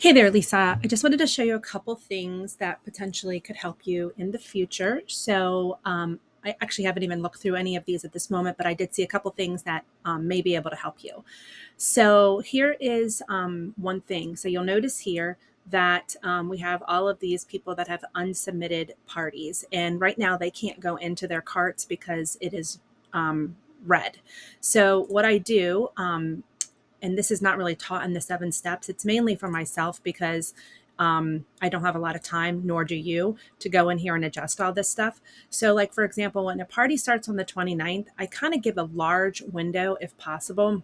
Hey there, Lisa. I just wanted to show you a couple things that potentially could help you in the future. I actually haven't even looked through any of these at this moment, but I did see a couple things that may be able to help you. So, here is one thing. So, you'll notice here that we have all of these people that have unsubmitted parties, and right now they can't go into their carts because it is red. So, what I do, and this is not really taught in the 7 steps. It's mainly for myself because I don't have a lot of time, nor do you, to go in here and adjust all this stuff. So, like, for example, when a party starts on the 29th, I kind of give a large window, if possible,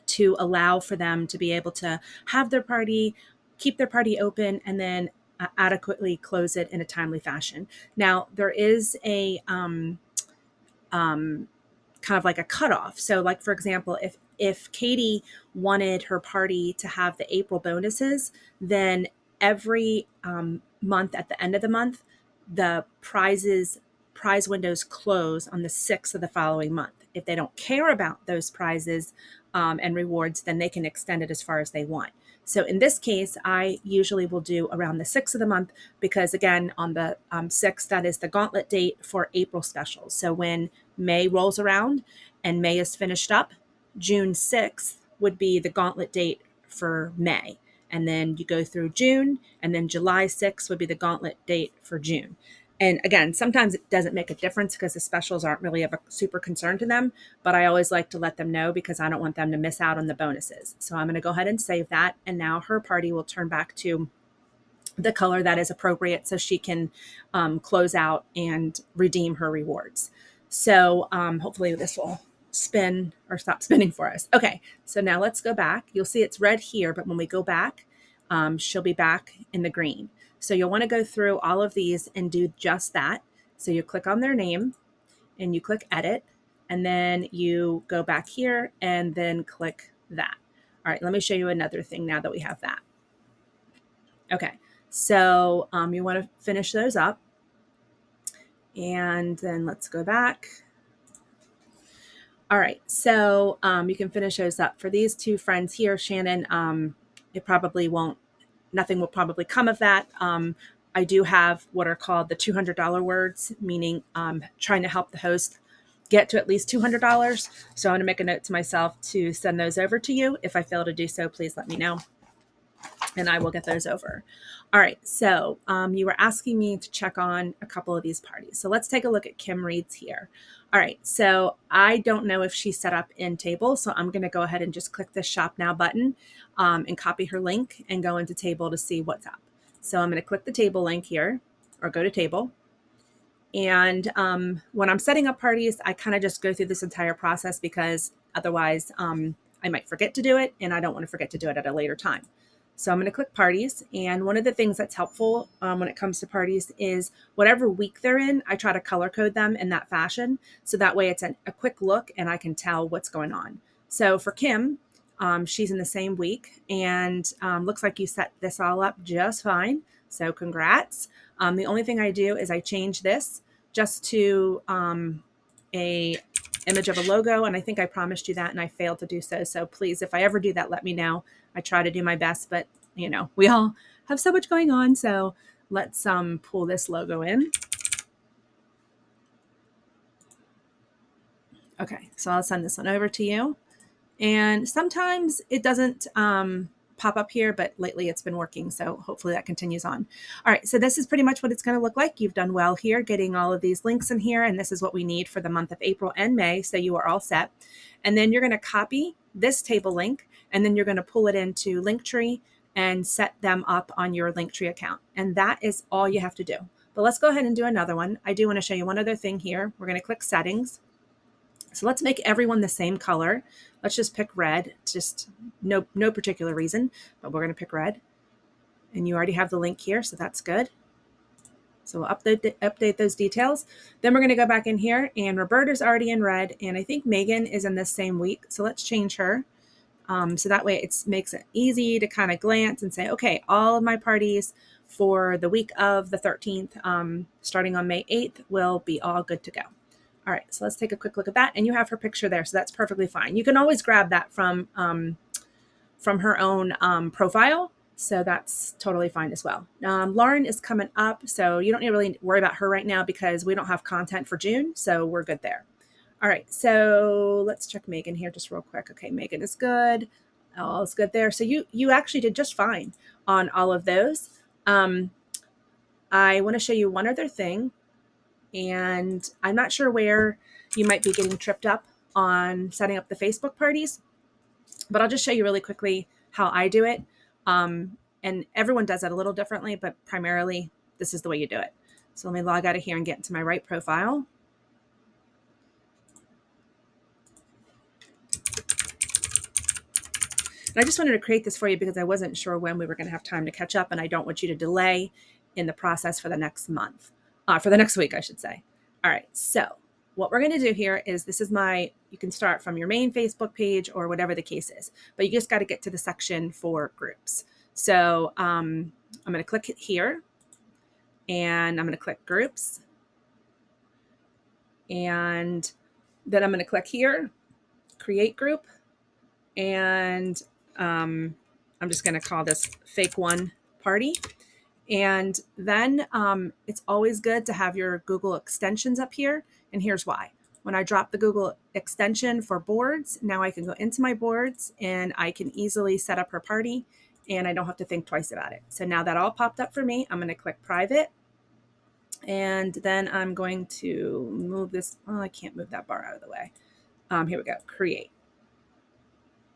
to allow for them to be able to have their party, keep their party open, and then adequately close it in a timely fashion. Now, there is a um, kind of like a cutoff. So, like, for example, if Katie wanted her party to have the April bonuses, then every month at the end of the month, the prize windows close on the 6th of the following month. If they don't care about those prizes and rewards, then they can extend it as far as they want. So in this case, I usually will do around the 6th of the month because, again, on the 6th, that is the gauntlet date for April specials. So when May rolls around and May is finished up, June 6th would be the gauntlet date for May. And then you go through June, and then July 6th would be the gauntlet date for June. And again, sometimes it doesn't make a difference because the specials aren't really of a super concern to them, but I always like to let them know because I don't want them to miss out on the bonuses. So I'm going to go ahead and save that. And now her party will turn back to the color that is appropriate so she can close out and redeem her rewards. So hopefully this will spin or stop spinning for us. Okay, so now let's go back. You'll see it's red here, but when we go back, she'll be back in the green. So you'll want to go through all of these and do just that. So you click on their name and you click edit, and then you go back here and then click that. All right, let me show you another thing now that we have that. Okay, so you want to finish those up. And then let's go back. All right, so you can finish those up. For these two friends here, Shannon, it probably won't, nothing will probably come of that. I do have what are called the $200 words, meaning trying to help the host get to at least $200. So I'm going to make a note to myself to send those over to you. If I fail to do so, please let me know and I will get those over. All right, so you were asking me to check on a couple of these parties. So let's take a look at Kim Reed's here. All right, so I don't know if she's set up in Table, so I'm going to go ahead and just click the Shop Now button and copy her link and go into Table to see what's up. So I'm going to click the Table link here, or go to Table. And when I'm setting up parties, I kind of just go through this entire process because otherwise I might forget to do it, and I don't want to forget to do it at a later time. So I'm going to click parties. And one of the things that's helpful when it comes to parties is whatever week they're in, I try to color code them in that fashion. So that way it's a quick look and I can tell what's going on. So for Kim, she's in the same week, and looks like you set this all up just fine. So congrats. The only thing I do is I change this just to a image of a logo, and I think I promised you that and I failed to do so. So please, if I ever do that, let me know. I try to do my best, but you know, we all have so much going on. So let's pull this logo in. Okay, so I'll send this one over to you. And sometimes it doesn't pop up here, but lately it's been working. So hopefully that continues on. All right, so this is pretty much what it's going to look like. You've done well here getting all of these links in here. And this is what we need for the month of April and May. So you are all set. And then you're going to copy this table link, and then you're going to pull it into Linktree and set them up on your Linktree account. And that is all you have to do. But let's go ahead and do another one. I do want to show you one other thing here. We're going to click settings. So let's make everyone the same color. Let's just pick red, just no particular reason, but we're going to pick red. And you already have the link here, so that's good. So we'll update those details. Then we're going to go back in here, and Roberta's already in red, and I think Megan is in this same week. So let's change her. So that way it makes it easy to kind of glance and say, okay, all of my parties for the week of the 13th, starting on May 8th, will be all good to go. All right, so let's take a quick look at that. And you have her picture there, so that's perfectly fine. You can always grab that from her own profile So that's totally fine as well. Lauren is coming up, so you don't need to really worry about her right now because we don't have content for June, so we're good there. All right, so let's check Megan here just real quick. Okay, Megan is good. All is good there. So you actually did just fine on all of those. I want to show you one other thing, and I'm not sure where you might be getting tripped up on setting up the Facebook parties, but I'll just show you really quickly how I do it. And everyone does it a little differently, but primarily this is the way you do it. So let me log out of here and get into my right profile. And I just wanted to create this for you because I wasn't sure when we were going to have time to catch up, and I don't want you to delay in the process for the next month, for the next week, I should say. All right, so what we're going to do here is this is you can start from your main Facebook page or whatever the case is, but you just got to get to the section for groups. So I'm going to click here, and I'm going to click groups, and then I'm going to click here, create group, and I'm just going to call this fake one party. And then it's always good to have your Google extensions up here. And here's why. When I drop the Google extension for boards, now I can go into my boards and I can easily set up her party and I don't have to think twice about it. So now that all popped up for me, I'm going to click private. And then I'm going to move this. Oh, I can't move that bar out of the way. Here we go. Create.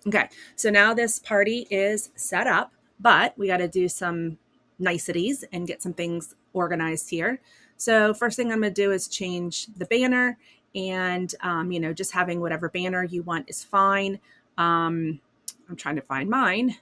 Okay. So now this party is set up, but we got to do some niceties and get some things organized here. So first thing I'm going to do is change the banner, and just having whatever banner you want is fine. I'm trying to find mine.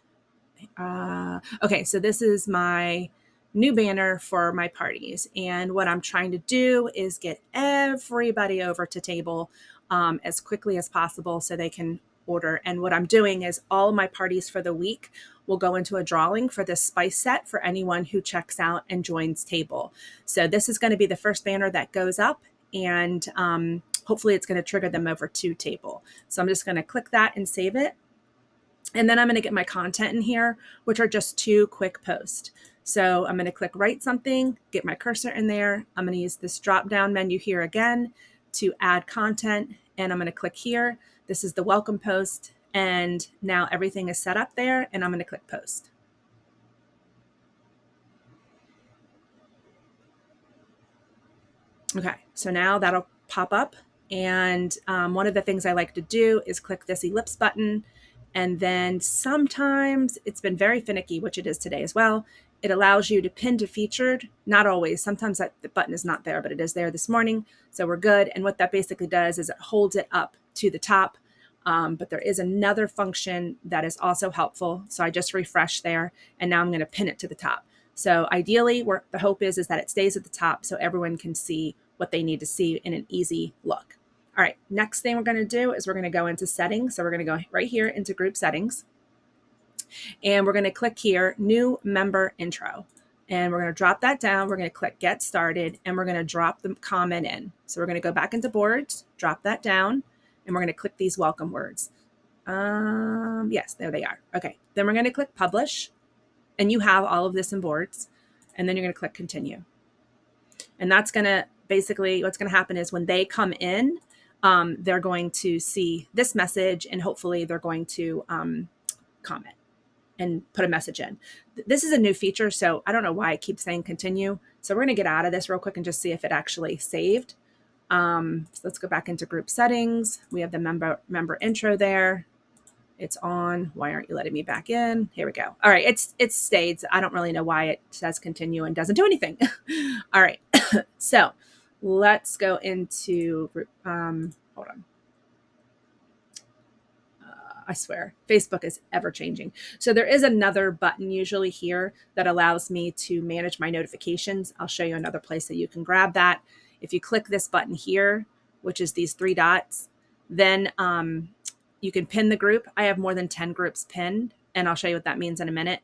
Okay, so this is my new banner for my parties, and what I'm trying to do is get everybody over to table as quickly as possible so they can order. And what I'm doing is all of my parties for the week will go into a drawing for this spice set for anyone who checks out and joins table. So this is going to be the first banner that goes up, and hopefully it's going to trigger them over to table. So I'm just going to click that and save it. And then I'm going to get my content in here, which are just 2 quick posts. So I'm going to click write something, get my cursor in there. I'm going to use this drop down menu here again to add content. And I'm going to click here. This is the welcome post. And now everything is set up there, and I'm going to click post. Okay, so now that'll pop up. And one of the things I like to do is click this ellipse button. And then sometimes it's been very finicky, which it is today as well. It allows you to pin to featured. Not always. Sometimes the button is not there, but it is there this morning. So we're good. And what that basically does is it holds it up to the top. But there is another function that is also helpful. So I just refresh there, and now I'm going to pin it to the top. So ideally, the hope is that it stays at the top so everyone can see what they need to see in an easy look. All right, next thing we're going to do is we're going to go into settings. So we're going to go right here into group settings. And we're going to click here, new member intro. And we're going to drop that down. We're going to click get started, and we're going to drop the comment in. So we're going to go back into boards, drop that down, and we're going to click these welcome words. Yes, there they are. Okay, then we're going to click publish, and you have all of this in boards. And then you're going to click continue. And that's going to basically, what's going to happen is when they come in, they're going to see this message, and hopefully they're going to comment and put a message in. This is a new feature, so I don't know why it keeps saying continue. So we're going to get out of this real quick and just see if it actually saved. So let's go back into group settings. We have the member intro there. It's on. Why aren't you letting me back in? Here we go. All right, it's stayed. I don't really know why it says continue and doesn't do anything. All right, so let's go into group. Hold on. I swear, Facebook is ever changing. So there is another button usually here that allows me to manage my notifications. I'll show you another place that you can grab that. If you click this button here, which is these 3 dots, then you can pin the group. I have more than 10 groups pinned, and I'll show you what that means in a minute.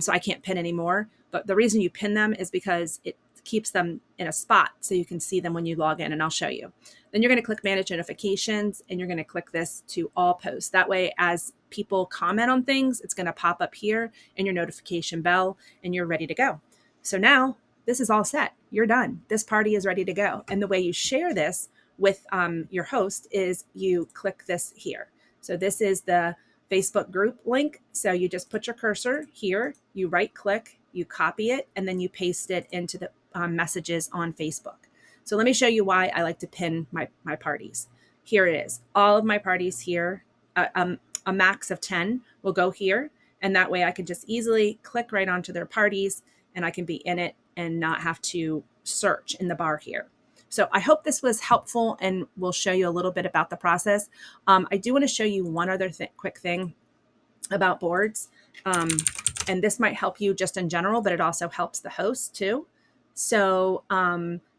So I can't pin anymore. But the reason you pin them is because it keeps them in a spot so you can see them when you log in, and I'll show you. Then you're going to click manage notifications, and you're going to click this to all posts. That way, as people comment on things, it's going to pop up here in your notification bell, and you're ready to go. So now this is all set. You're done. This party is ready to go. And the way you share this with your host is you click this here. So this is the Facebook group link. So you just put your cursor here, you right click, you copy it, and then you paste it into the messages on Facebook. So let me show you why I like to pin my parties. Here it is. All of my parties here, a max of 10 will go here. And that way I can just easily click right onto their parties, and I can be in it and not have to search in the bar here. So I hope this was helpful, and we'll show you a little bit about the process. I do want to show you one other quick thing about boards. And this might help you just in general, but it also helps the host too. So,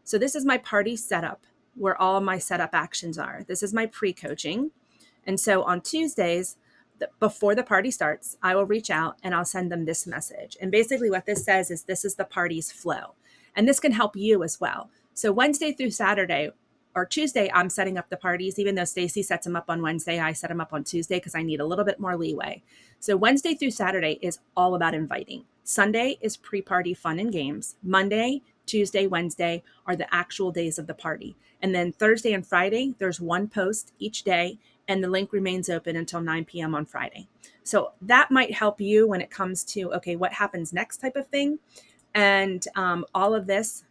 so this is my party setup, where all of my setup actions are. This is my pre-coaching. And so on Tuesdays, before the party starts, I will reach out and I'll send them this message. And basically what this says is this is the party's flow. And this can help you as well. So Wednesday through Saturday or Tuesday, I'm setting up the parties. Even though Stacy sets them up on Wednesday, I set them up on Tuesday because I need a little bit more leeway. So Wednesday through Saturday is all about inviting. Sunday is pre-party fun and games. Monday, Tuesday, Wednesday are the actual days of the party. And then Thursday and Friday, there's one post each day, and the link remains open until 9 p.m. on Friday. So that might help you when it comes to, okay, what happens next type of thing. And all of this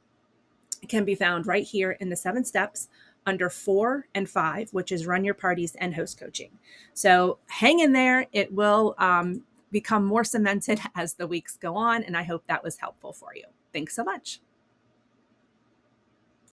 can be found right here in the 7 steps under 4 and 5, which is run your parties and host coaching. So hang in there. It will become more cemented as the weeks go on. And I hope that was helpful for you. Thanks so much.